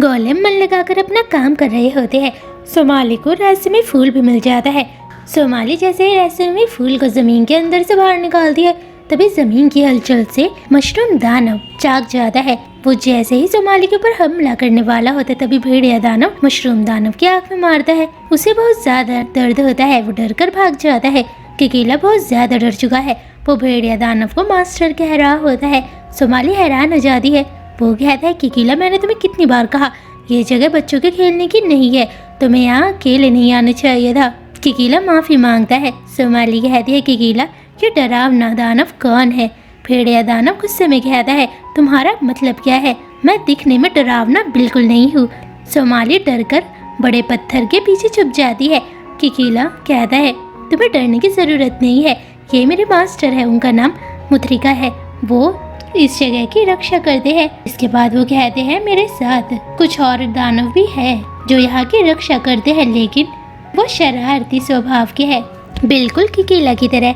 Golem मन लगाकर अपना काम कर रहे होते हैं। सोमाली को रहस्यमय फूल भी मिल जाता है। सोमाली जैसे ही रहस्यमय फूल को जमीन के अंदर से बाहर निकालती है, तभी जमीन की हलचल से मशरूम दानव जाग जाता है। वो जैसे ही सोमाली के ऊपर हमला करने वाला होता है, तभी भेड़िया दानव मशरूम दानव की आंख में मारता है। उसे बहुत ज्यादा दर्द होता है, वो डर कर भाग जाता है। किकीला बहुत ज्यादा डर चुका है। वो भेड़िया दानव को मास्टर कह रहा होता है। सोमाली हैरान हो जाती है। वो कहता है, किकीला मैंने तुम्हें कितनी बार कहा ये जगह बच्चों के खेलने की नहीं है, तुम्हें यहाँ अकेले नहीं आना चाहिए था। किकीला माफी मांगता है। सोमाली कहती है, किकीला ये डरावना दानव कौन है? भेड़िया दानव गुस्से में कहता है, तुम्हारा मतलब क्या है? मैं दिखने में डरावना बिल्कुल नहीं हूँ। सोमाली डर कर बड़े पत्थर के पीछे छुप जाती है। किकीला कहता है, तुम्हें डरने की जरूरत नहीं है, ये मेरे मास्टर है, उनका नाम मुथरिका है, वो इस जगह की रक्षा करते हैं। इसके बाद वो कहते हैं, मेरे साथ कुछ और दानव भी है जो यहाँ की रक्षा करते हैं, लेकिन वो शरारती स्वभाव के हैं, बिल्कुल किकीला की तरह।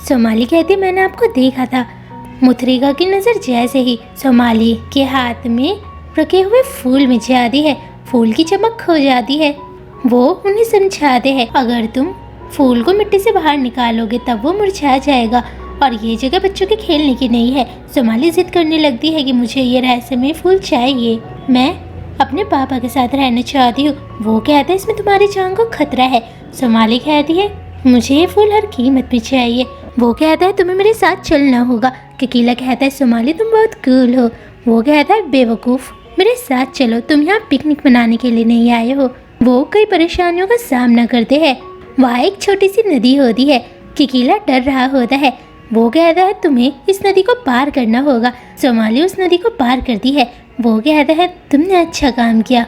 सोमाली कहती है, मैंने आपको देखा था। मुथरिका की नज़र जैसे ही सोमाली के हाथ में रखे हुए फूल में जाती है, फूल की चमक खो जाती है। वो उन्हें समझाते हैं, अगर तुम फूल को मिट्टी से बाहर निकालोगे तब वो मुरझा जाएगा और ये जगह बच्चों के खेलने की नहीं है। सोमाली जिद करने लगती है कि मुझे ये रहस्यमय फूल चाहिए, मैं अपने पापा के साथ रहना चाहती हूँ। वो कहता है, इसमें तुम्हारी जान को खतरा है। सोमाली कहती है, मुझे ये फूल हर कीमत में चाहिए। वो कहता है, तुम्हें मेरे साथ चलना होगा। किकीला कहता है, सोमाली तुम बहुत कूल हो। वो कहता है, बेवकूफ़, मेरे साथ चलो, तुम यहाँ पिकनिक मनाने के लिए नहीं आए हो। वो कई परेशानियों का सामना करते हैं। वहाँ एक छोटी सी नदी होती है। किकीला डर रहा होता है। वो कहता है, तुम्हें इस नदी को पार करना होगा। सोमाली उस नदी को पार करती है। वो कहता है, तुमने अच्छा काम किया।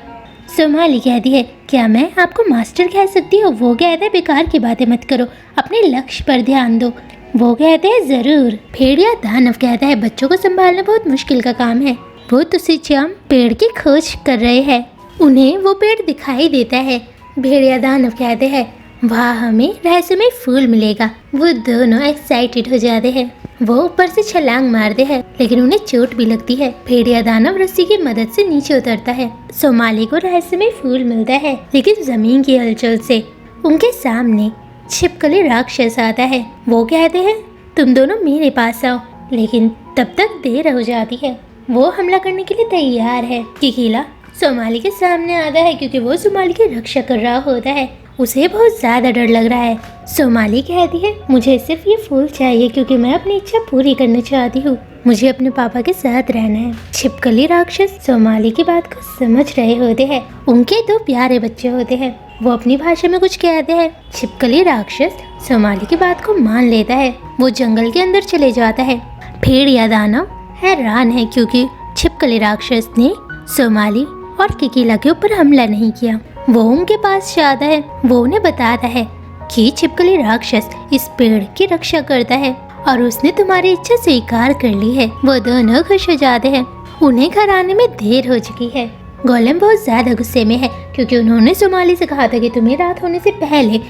सोमाली कहती है, क्या मैं आपको मास्टर कह सकती हूँ? वो कहता है, बेकार की बातें मत करो, अपने लक्ष्य पर ध्यान दो। वो कहते हैं, जरूर। भेड़िया दानव कहता है, बच्चों को संभालना बहुत मुश्किल का काम है। वो तुसीचाम पेड़ की खोज कर रहे हैं, उन्हें वो पेड़ दिखाई देता है। भेड़िया दानव कहते हैं, वहाँ हमें रहस्यमय फूल मिलेगा। वो दोनों एक्साइटेड हो जाते हैं। वो ऊपर से छलांग मारते हैं, लेकिन उन्हें चोट भी लगती है। भेड़िया दानव रस्सी की मदद से नीचे उतरता है। सोमाली को रहस्यमय फूल मिलता है, लेकिन जमीन की हलचल से उनके सामने छिपकली राक्षस आता है। वो कहते हैं, तुम दोनों मेरे पास आओ, लेकिन तब तक देर हो जाती है। वो हमला करने के लिए तैयार है। किकीला सोमाली के सामने आता है, क्योंकि वो सोमाली की रक्षा कर रहा होता है। उसे बहुत ज़्यादा डर लग रहा है। सोमाली कहती है, मुझे सिर्फ ये फूल चाहिए, क्योंकि मैं अपनी इच्छा पूरी करना चाहती हूँ, मुझे अपने पापा के साथ रहना है। छिपकली राक्षस सोमाली की बात को समझ रहे होते हैं। उनके दो प्यारे बच्चे होते हैं। वो अपनी भाषा में कुछ कहते हैं। छिपकली राक्षस सोमाली की बात को मान लेता है। वो जंगल के अंदर चले जाता है। भेड़िया दानव हैरान है, क्योंकि छिपकली राक्षस ने सोमाली और किकीला के ऊपर हमला नहीं किया। वो उनके पास जाता है। वो उन्हें बताता है कि छिपकली राक्षस इस पेड़ की रक्षा करता है और उसने तुम्हारी इच्छा स्वीकार कर ली है। वो दोनों खुश हो जाते हैं। उन्हें घर आने में देर हो चुकी है। गोलेम बहुत ज्यादा गुस्से में है, क्योंकि उन्होंने सोमाली से कहा था कि तुम्हें रात होने से पहले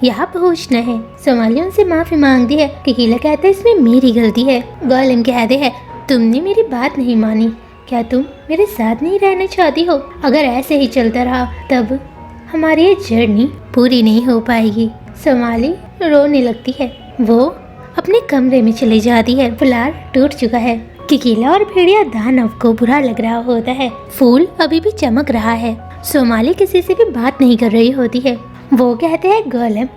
यहाँ पहुँचना है। सोमाली उनसे माफी मांगती है। किकीला कहता है, इसमें मेरी गलती है। गोलेम कहते हैं, तुमने मेरी बात नहीं मानी, क्या तुम मेरे साथ नहीं रहना चाहती हो? अगर ऐसे ही चलता रहा तब हमारी ये जर्नी पूरी नहीं हो पाएगी। सोमाली रोने लगती है। वो अपने कमरे में चली जाती है। फ्लावर टूट चुका है। किकीला और भेड़िया दानव को बुरा लग रहा होता है। फूल अभी भी चमक रहा है। सोमाली किसी से भी बात नहीं कर रही होती है। वो कहते हैं, गोलेम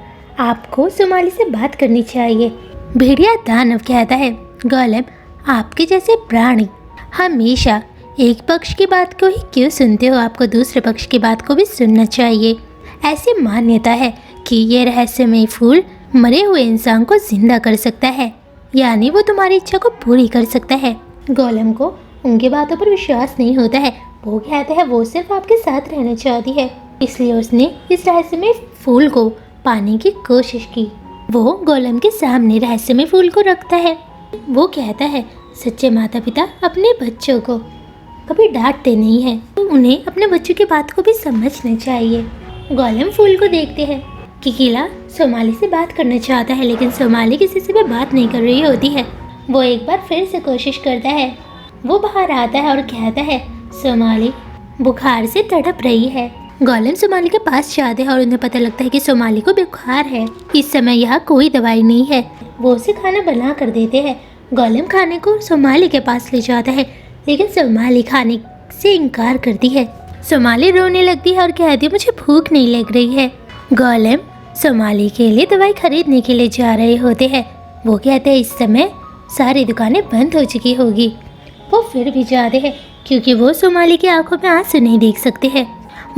आपको सोमाली से बात करनी चाहिए। भेड़िया दानव कहता है, गोलेम आपके जैसे प्राणी हमेशा एक पक्ष की बात को ही क्यों सुनते हो? आपको दूसरे पक्ष की बात को भी सुनना चाहिए। ऐसी मान्यता है कि ये रहस्यमय फूल मरे हुए इंसान को जिंदा कर सकता है, यानी वो तुम्हारी इच्छा को पूरी कर सकता है। गोलेम को उनकी बातों पर विश्वास नहीं होता है। वो कहता है, वो सिर्फ आपके साथ रहना चाहती है, इसलिए उसने इस रहस्यमय फूल को पाने की कोशिश की। वो गोलेम के सामने रहस्यमय फूल को रखता है। वो कहता है, सच्चे माता पिता अपने बच्चों को कभी डांटते नहीं हैं, तो उन्हें अपने बच्चों की बात को भी समझना चाहिए। गोलेम फूल को देखते हैं। किकीला सोमाली से बात करना चाहता है, लेकिन सोमाली किसी से भी बात नहीं कर रही होती है। वो एक बार फिर से कोशिश करता है। वो बाहर आता है और कहता है, सोमाली बुखार से तड़प रही है। गोलेम सोमाली के पास जाते हैं और उन्हें पता लगता है कि सोमाली को बुखार है। इस समय यहाँ कोई दवाई नहीं है। वो उसे खाना बना कर देते हैं। गोलेम खाने को सोमाली के पास ले जाता है, लेकिन सोमाली खाने से इनकार करती है। सोमाली रोने लगती है और कहती है मुझे भूख नहीं लग रही है। गोलेम सोमाली के लिए दवाई खरीदने के लिए जा रहे होते हैं। वो कहते हैं इस समय सारी दुकानें बंद हो चुकी होगी। वो फिर भी जाते हैं क्योंकि वो सोमाली की आंखों में आंसू नहीं देख सकते हैं।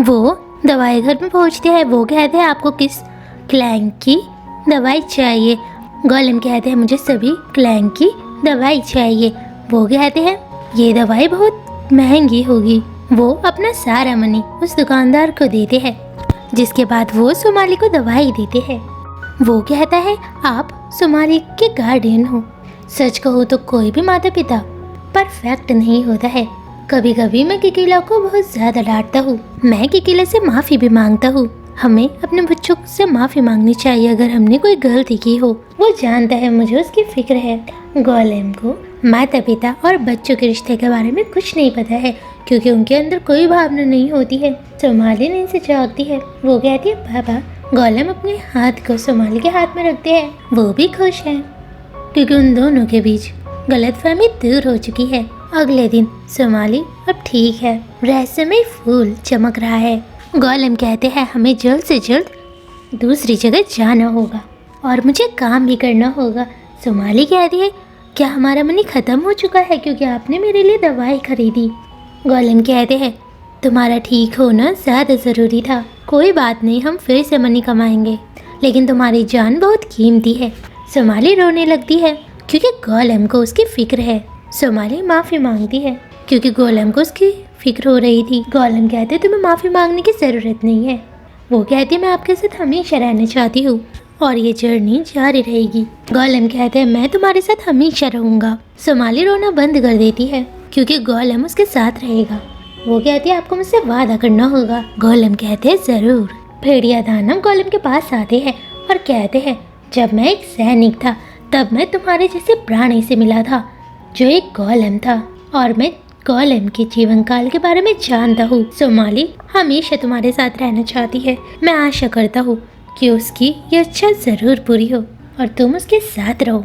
वो दवाई घर में पहुंचते हैं। वो कहते हैं आपको किस क्लैंक की दवाई चाहिए? गोलेम कहते हैं मुझे सभी क्लैंक की दवाई चाहिए। वो कहते हैं ये दवाई बहुत महंगी होगी। वो अपना सारा मनी उस दुकानदार को देते हैं, जिसके बाद वो सोमाली को दवाई देते हैं। वो कहता है आप सोमाली के गार्डियन हो। सच कहूँ तो कोई भी माता पिता परफेक्ट नहीं होता है। कभी कभी मैं किकिला को बहुत ज़्यादा डांटता हूँ। मैं किकिला से माफ़ी भी मांगता हूँ। हमें अपने बच्चों से माफ़ी मांगनी चाहिए अगर हमने कोई गलती की हो। वो जानता है मुझे उसकी फिक्र है। गोलेम को माता पिता और बच्चों के रिश्ते के बारे में कुछ नहीं पता है क्योंकि उनके अंदर कोई भावना नहीं होती है। सोमाली नींद से जागती है। वो कहती है पापा। गोलेम अपने हाथ को सोमाली के हाथ में रखते हैं। वो भी खुश है क्योंकि उन दोनों के बीच गलतफहमी दूर हो चुकी है। अगले दिन सोमाली अब ठीक है। रहस्यमय फूल चमक रहा है। गोलेम कहते हैं हमें जल्द से जल्द दूसरी जगह जाना होगा और मुझे काम भी करना होगा। सोमाली कहती है क्या हमारा मनी ख़त्म हो चुका है क्योंकि आपने मेरे लिए दवाई खरीदी? गोलेम कहते हैं तुम्हारा ठीक होना ज़्यादा ज़रूरी था। कोई बात नहीं, हम फिर से मनी कमाएंगे, लेकिन तुम्हारी जान बहुत कीमती है। सोमाली रोने लगती है क्योंकि गोलेम को उसकी फिक्र है। सोमाली माफ़ी मांगती है क्योंकि गोलेम को उसकी फिक्र हो रही थी। गोलेम कहते तुम्हें माफ़ी मांगने की ज़रूरत नहीं है। वो कहती मैं आपके साथ हमेशा रहना चाहती हूँ और ये जर्नी जारी रहेगी। गोलेम कहते हैं मैं तुम्हारे साथ हमेशा रहूँगा। सोमाली रोना बंद कर देती है क्योंकि गोलेम उसके साथ रहेगा। वो कहती है आपको मुझसे वादा करना होगा। गोलेम कहते हैं ज़रूर। भेड़िया दानव गोलेम के पास आते हैं और कहते हैं जब मैं एक सैनिक था तब मैं तुम्हारे जैसे प्राणी से मिला था जो एक गोलेम था और मैं गोलेम के जीवन काल के बारे में जानता हूँ। सोमाली हमेशा तुम्हारे साथ रहना चाहती है। मैं आशा करता हूँ कि उसकी ये इच्छा ज़रूर पूरी हो और तुम उसके साथ रहो।